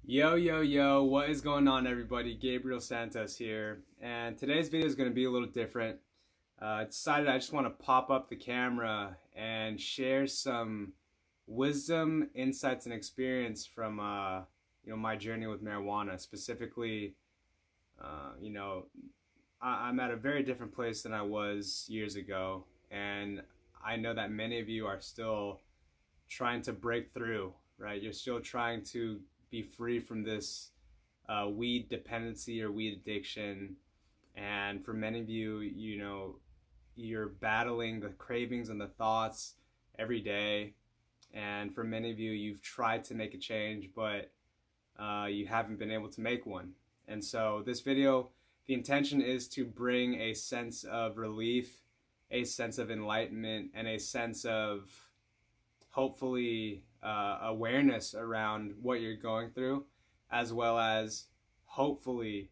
Yo, yo, yo, what is going on, everybody? Gabriel Santos here, and today's video is going to be a little different. I decided I just want to pop up the camera and share some wisdom, insights, and experience from my journey with marijuana. Specifically, I'm at a very different place than I was years ago, and I know that many of you are still trying to break through, right? You're still trying to be free from this weed dependency or weed addiction. And for many of you, you're battling the cravings and the thoughts every day. And for many of you, you've tried to make a change, but you haven't been able to make one. And so this video, the intention is to bring a sense of relief, a sense of enlightenment, and a sense of hopefully awareness around what you're going through, as well as hopefully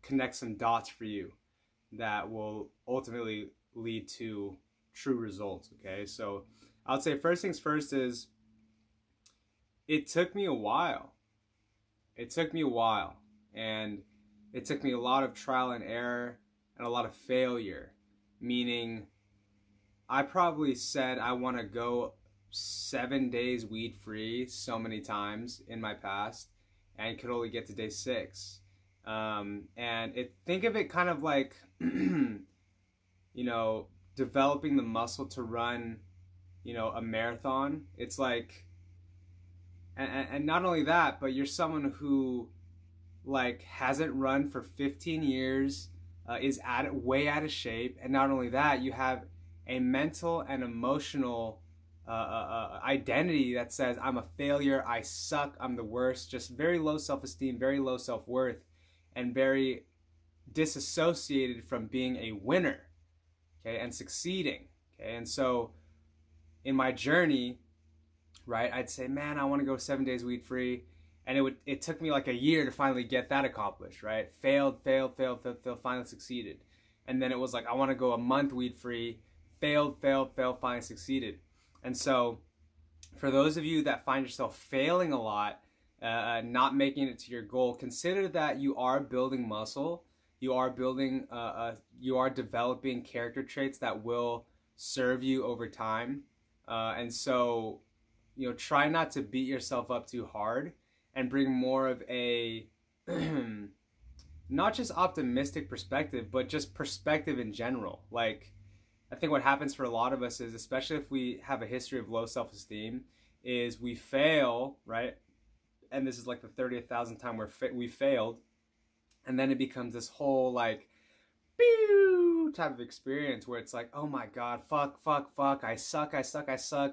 connect some dots for you that will ultimately lead to true results. Okay, so I would say first things first is it took me a while. And it took me a lot of trial and error and a lot of failure, meaning I probably said I want to go 7 days weed free so many times in my past and could only get to day 6. Think of it kind of like, developing the muscle to run, a marathon. It's like, and not only that, but you're someone who hasn't run for 15 years, is way out of shape. And not only that, you have a mental and emotional identity that says I'm a failure, I suck, I'm the worst, just very low self-esteem, very low self-worth, and very disassociated from being a winner, okay, and succeeding, okay. And so in my journey, right, I'd say, man, I want to go 7 days weed free, and it took me like a year to finally get that accomplished, right? Failed, finally succeeded. And then it was like, I want to go a month weed free, failed, finally succeeded. And so for those of you that find yourself failing a lot, not making it to your goal, consider that you are building muscle. You are building, you are developing character traits that will serve you over time. And so, try not to beat yourself up too hard and bring more of a, not just optimistic perspective, but just perspective in general. Like, I think what happens for a lot of us is, especially if we have a history of low self-esteem, is we fail, right? And this is like the 30,000th time we failed. And then it becomes this whole like, pew type of experience where it's like, oh my God, fuck, I suck,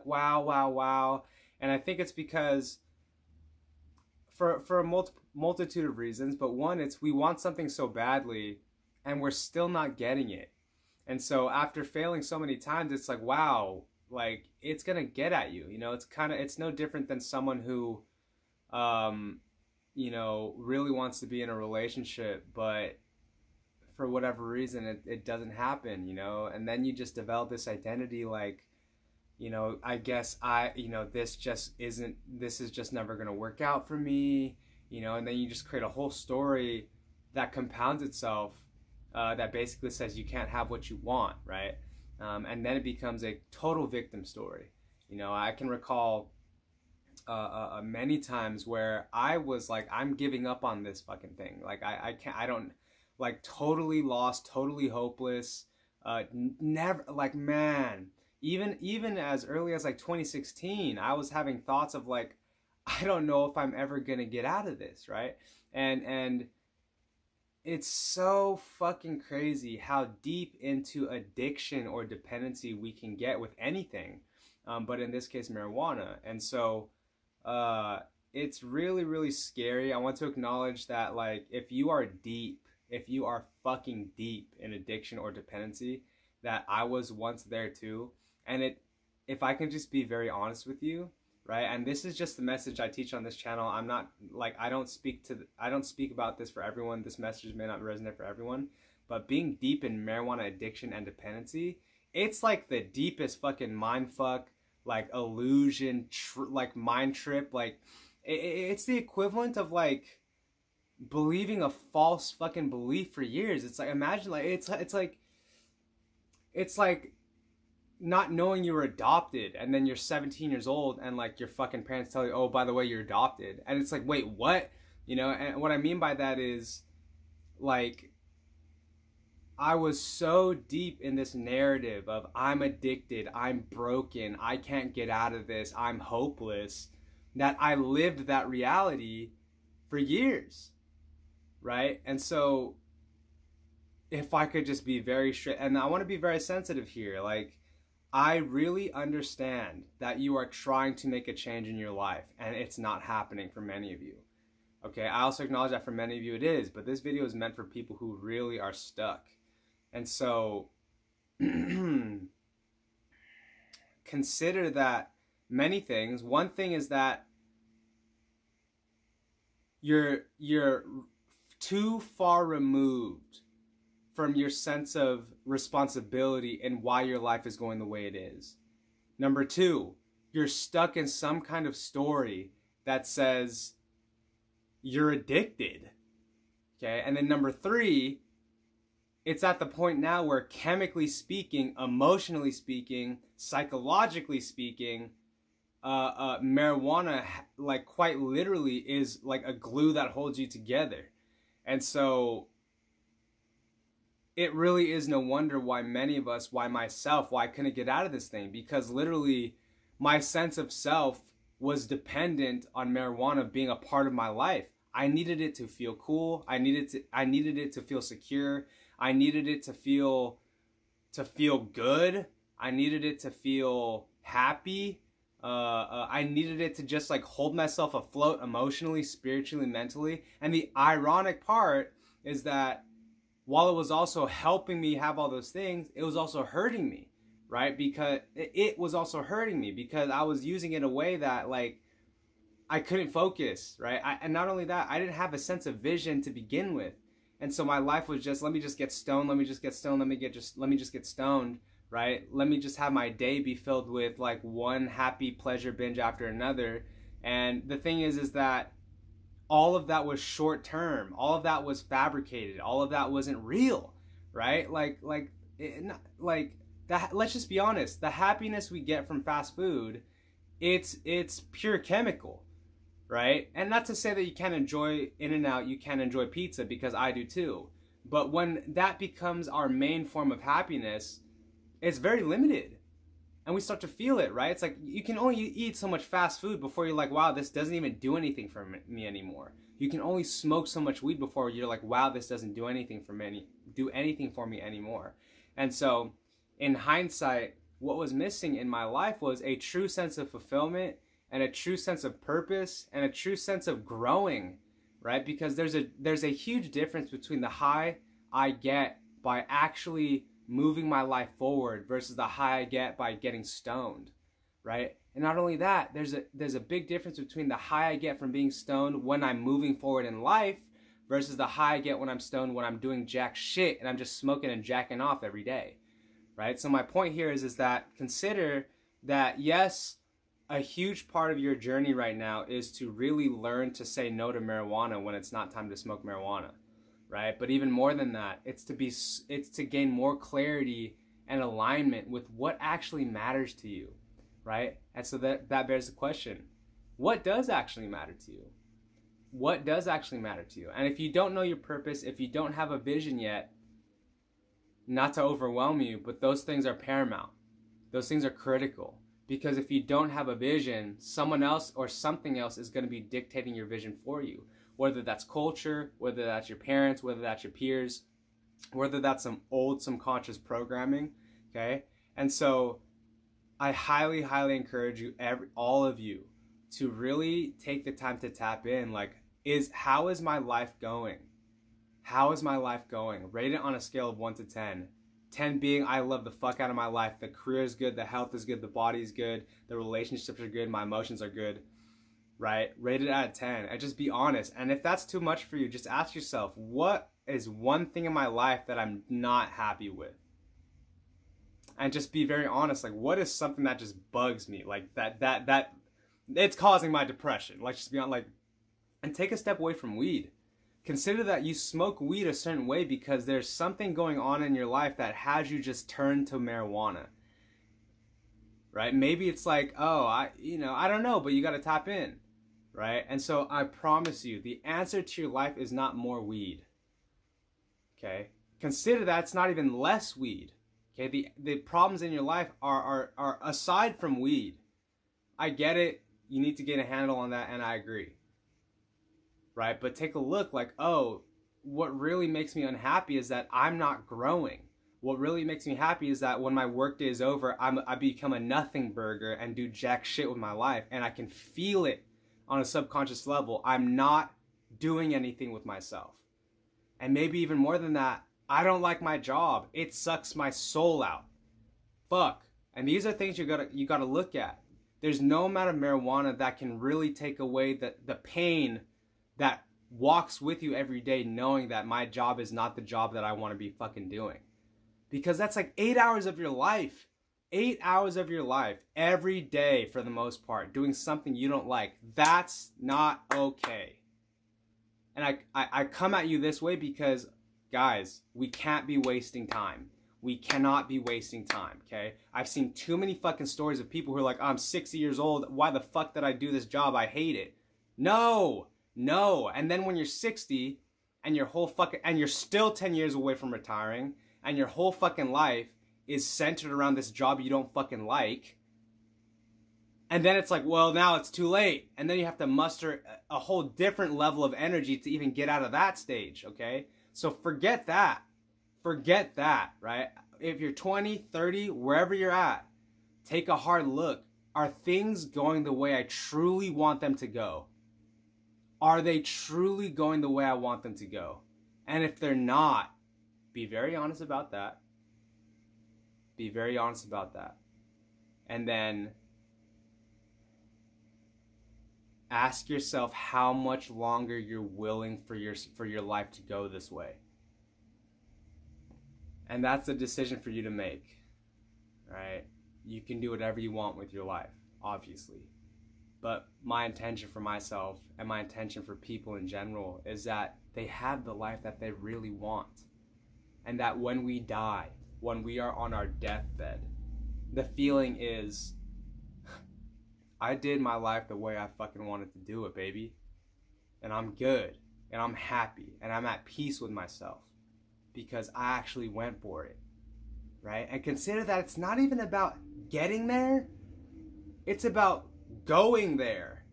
wow. And I think it's because for a multitude of reasons, but one, it's we want something so badly and we're still not getting it. And so after failing so many times, it's like, wow, like it's gonna get at you. It's no different than someone who, really wants to be in a relationship, but for whatever reason, it doesn't happen, and then you just develop this identity like, I guess this is just never gonna work out for me, and then you just create a whole story that compounds itself. That basically says you can't have what you want, right? And then it becomes a total victim story. I can recall many times where I was like, I'm giving up on this fucking thing. Like, totally lost, totally hopeless. Never, like, man, even as early as like 2016, I was having thoughts of like, I don't know if I'm ever gonna get out of this, right? And it's so fucking crazy how deep into addiction or dependency we can get with anything, but in this case, marijuana. And so it's really, really scary. I want to acknowledge that, like, if you are fucking deep in addiction or dependency, that I was once there too. And if I can just be very honest with you, right? And this is just the message I teach on this channel. I'm not like, I don't speak about this for everyone. This message may not resonate for everyone, but being deep in marijuana addiction and dependency, it's like the deepest fucking mindfuck, like illusion, like mind trip. Like it's the equivalent of like believing a false fucking belief for years. It's like, imagine, like it's like not knowing you were adopted, and then you're 17 years old and like your fucking parents tell you, oh, by the way, you're adopted. And it's like, wait, what? You know, and what I mean by that is like I was so deep in this narrative of I'm addicted, I'm broken, I can't get out of this, I'm hopeless, that I lived that reality for years, right? And so if I could just be very straight, and I want to be very sensitive here, like I really understand that you are trying to make a change in your life and it's not happening for many of you. Okay, I also acknowledge that for many of you it is, but this video is meant for people who really are stuck. And so consider that many things. One thing is that you're too far removed from your sense of responsibility and why your life is going the way it is. Number two, you're stuck in some kind of story that says you're addicted. Okay, and then number three, it's at the point now where chemically speaking, emotionally speaking, psychologically speaking, marijuana, like quite literally, is like a glue that holds you together. And so it really is no wonder why many of us, why myself, why I couldn't get out of this thing, because literally my sense of self was dependent on marijuana being a part of my life. I needed it to feel cool. I needed it to feel secure. I needed it to feel good. I needed it to feel happy. I needed it to just like hold myself afloat emotionally, spiritually, mentally. And the ironic part is that while it was also helping me have all those things, it was also hurting me, right? Because it was also hurting me because I was using it in a way that like I couldn't focus, right? And not only that, I didn't have a sense of vision to begin with. And so my life was just, let me just get stoned, let me just get stoned, let me just get stoned, right? Let me just have my day be filled with like one happy pleasure binge after another. And the thing is that all of that was short term. All of that was fabricated. All of that wasn't real, right? Like that. Let's just be honest. The happiness we get from fast food, it's pure chemical, right? And not to say that you can't enjoy In-N-Out, you can't enjoy pizza, because I do too. But when that becomes our main form of happiness, it's very limited. And we start to feel it, right? It's like you can only eat so much fast food before you're like, wow, this doesn't even do anything for me anymore. You can only smoke so much weed before you're like, wow, this doesn't do anything for me anymore. And so in hindsight, what was missing in my life was a true sense of fulfillment and a true sense of purpose and a true sense of growing, right? Because there's a huge difference between the high I get by actually moving my life forward versus the high I get by getting stoned, right? And not only that, there's a big difference between the high I get from being stoned when I'm moving forward in life versus the high I get when I'm stoned when I'm doing jack shit and I'm just smoking and jacking off every day, right? So my point here is that consider that, yes, a huge part of your journey right now is to really learn to say no to marijuana when it's not time to smoke marijuana, right? But even more than that, it's to gain more clarity and alignment with what actually matters to you, right? And so that bears the question, what does actually matter to you? What does actually matter to you? And if you don't know your purpose, if you don't have a vision yet, not to overwhelm you, but those things are paramount. Those things are critical. Because if you don't have a vision, someone else or something else is going to be dictating your vision for you. Whether that's culture, whether that's your parents, whether that's your peers, whether that's some old subconscious programming, okay? And so I highly, highly encourage you, all of you, to really take the time to tap in. Like, how is my life going? How is my life going? Rate it on a scale of 1 to 10. 10 being I love the fuck out of my life. The career is good, the health is good, the body is good, the relationships are good, my emotions are good, right? Rate it out of 10 and just be honest. And if that's too much for you, just ask yourself, what is one thing in my life that I'm not happy with? and just be very honest. Like, what is something that just bugs me? Like that it's causing my depression. Like, just be on, like, and take a step away from weed. Consider that you smoke weed a certain way because there's something going on in your life that has you just turn to marijuana. Right? Maybe it's like, oh, I don't know, but you got to tap in. Right? And so I promise you, the answer to your life is not more weed. Okay? Consider that it's not even less weed. Okay? The problems in your life are aside from weed. I get it. You need to get a handle on that, and I agree. Right? But take a look, like, oh, what really makes me unhappy is that I'm not growing. What really makes me happy is that when my workday is over, I become a nothing burger and do jack shit with my life, and I can feel it on a subconscious level. I'm not doing anything with myself. And maybe even more than that, I don't like my job. It sucks my soul out. Fuck. And these are things you gotta look at. There's no amount of marijuana that can really take away the pain that walks with you every day, knowing that my job is not the job that I want to be fucking doing. Because that's like 8 hours of your life. 8 hours of your life every day, for the most part, doing something you don't like. That's not okay. And I come at you this way because, guys, we can't be wasting time. We cannot be wasting time, okay? I've seen too many fucking stories of people who are like, oh, I'm 60 years old. Why the fuck did I do this job? I hate it. No. And then when you're 60 and you're still 10 years away from retiring and your whole fucking life is centered around this job you don't fucking like, and then it's like, well, now it's too late. And then you have to muster a whole different level of energy to even get out of that stage, okay? So forget that. Forget that, right? If you're 20, 30, wherever you're at, take a hard look. Are things going the way I truly want them to go? Are they truly going the way I want them to go? And if they're not, be very honest about that. Be very honest about that. And then ask yourself how much longer you're willing for your life to go this way. And that's a decision for you to make, right? You can do whatever you want with your life, obviously. But my intention for myself and my intention for people in general is that they have the life that they really want. And that when we die, when we are on our deathbed, the feeling is, I did my life the way I fucking wanted to do it, baby. And I'm good. And I'm happy. And I'm at peace with myself. Because I actually went for it, right? And consider that it's not even about getting there. It's about going there,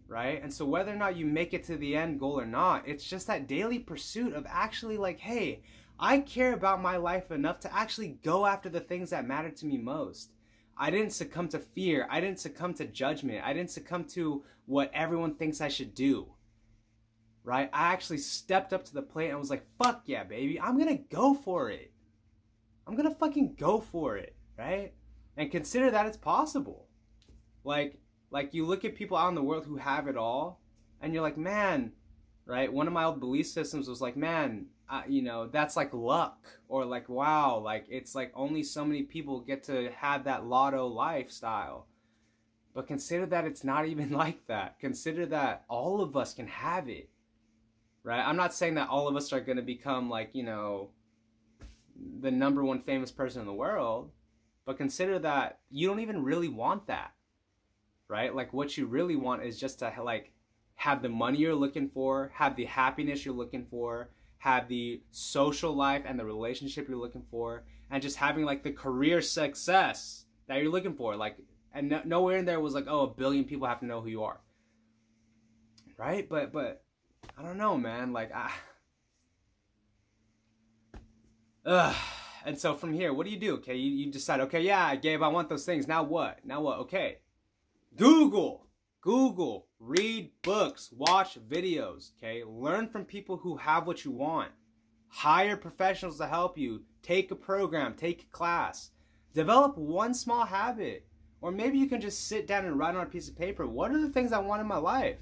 right? And so whether or not you make it to the end goal or not, it's just that daily pursuit of actually like, hey, I care about my life enough to actually go after the things that matter to me most. I didn't succumb to fear. I didn't succumb to judgment. I didn't succumb to what everyone thinks I should do. Right? I actually stepped up to the plate and was like, fuck yeah, baby. I'm going to go for it. I'm going to fucking go for it. Right? And consider that it's possible. Like you look at people out in the world who have it all and you're like, man, right? One of my old belief systems was like, man, that's like luck, or like, wow, like it's like only so many people get to have that lotto lifestyle. But consider that it's not even like that. Consider that all of us can have it. Right? I'm not saying that all of us are going to become like, the number one famous person in the world, but consider that you don't even really want that, right? Like what you really want is just to like have the money you're looking for, have the happiness you're looking for, have the social life and the relationship you're looking for, and just having like the career success that you're looking for. Like, and nowhere in there was like, oh, 1 billion people have to know who you are, right? But I don't know, man. Like, and so from here, what do you do? Okay, you decide, okay, yeah, Gabe, I want those things. Now what? Okay. Google, read books, watch videos, okay? Learn from people who have what you want. Hire professionals to help you. Take a program, take a class. Develop one small habit. Or maybe you can just sit down and write on a piece of paper, what are the things I want in my life?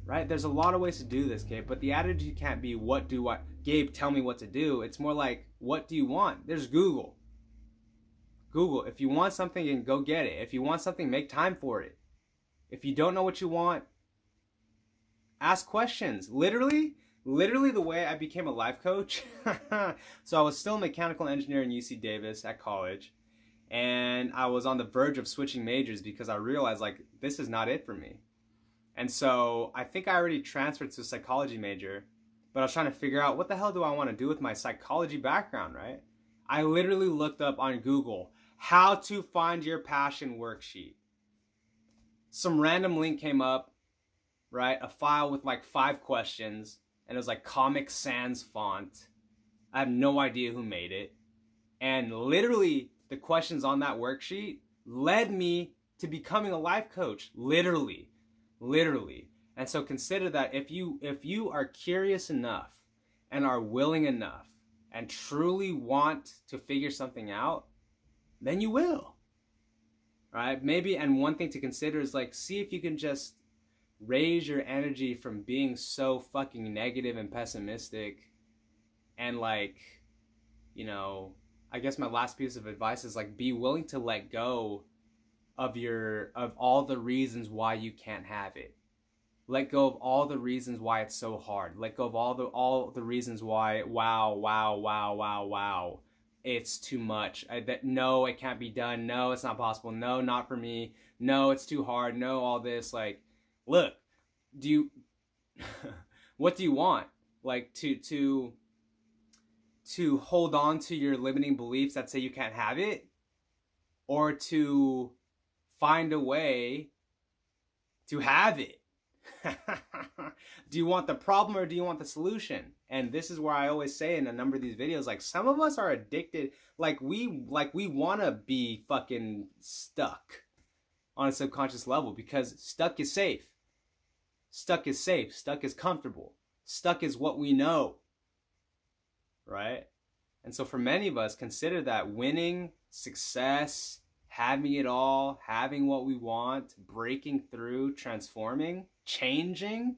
Right? There's a lot of ways to do this, Gabe, but the attitude can't be, Gabe, tell me what to do. It's more like, what do you want? There's Google. Google. If you want something, then go get it. If you want something, make time for it. If you don't know what you want, ask questions. Literally the way I became a life coach. So I was still a mechanical engineer in UC Davis at college. And I was on the verge of switching majors because I realized, like, this is not it for me. And so I think I already transferred to a psychology major, but I was trying to figure out what the hell do I want to do with my psychology background, right? I literally looked up on Google, how to find your passion worksheet. Some random link came up, right? A file with like 5 questions, and it was like Comic Sans font. I have no idea who made it. And literally, the questions on that worksheet led me to becoming a life coach. Literally. And so consider that if you are curious enough and are willing enough and truly want to figure something out, then you will. Right? Maybe, and one thing to consider is like, see if you can just raise your energy from being so fucking negative and pessimistic, and like, you know, I guess my last piece of advice is like, be willing to let go of all the reasons why you can't have it. Let go of all the reasons why it's so hard. Let go of all the reasons why, wow, it's too much. No, it can't be done. No, it's not possible. No, not for me. No, it's too hard. No, all this. Like, look, what do you want? Like, to hold on to your limiting beliefs that say you can't have it, or to find a way to have it? Do you want the problem or do you want the solution? And this is where I always say in a number of these videos, like, some of us are addicted, like we want to be fucking stuck on a subconscious level, because stuck is safe. Stuck is safe. Stuck is comfortable. Stuck is what we know. Right? And so for many of us, consider that winning, success, having it all, having what we want, breaking through, transforming, changing,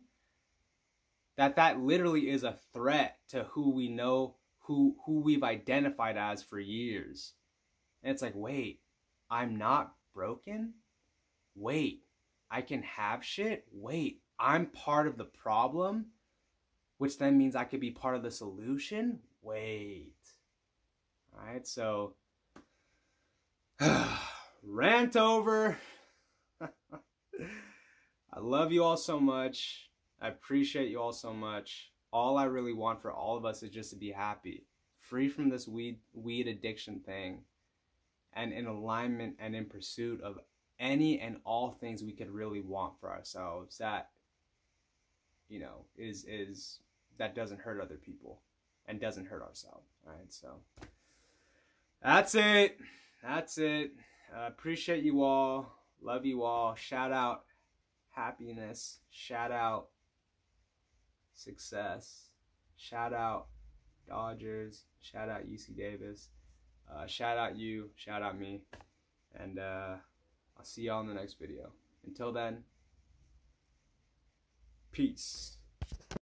that literally is a threat to who we know, who we've identified as for years. And it's like, wait, I'm not broken? Wait, I can have shit? Wait, I'm part of the problem, which then means I could be part of the solution? Wait. All right, so rant over. I love you all so much. I appreciate you all so much. All I really want for all of us is just to be happy, free from this weed addiction thing, and in alignment and in pursuit of any and all things we could really want for ourselves that, you know, is that doesn't hurt other people and doesn't hurt ourselves. All right, so that's it. Appreciate you all. Love you all. Shout out happiness. Shout out success. Shout out Dodgers. Shout out UC Davis. Shout out you. Shout out me. And I'll see y'all in the next video. Until then, peace.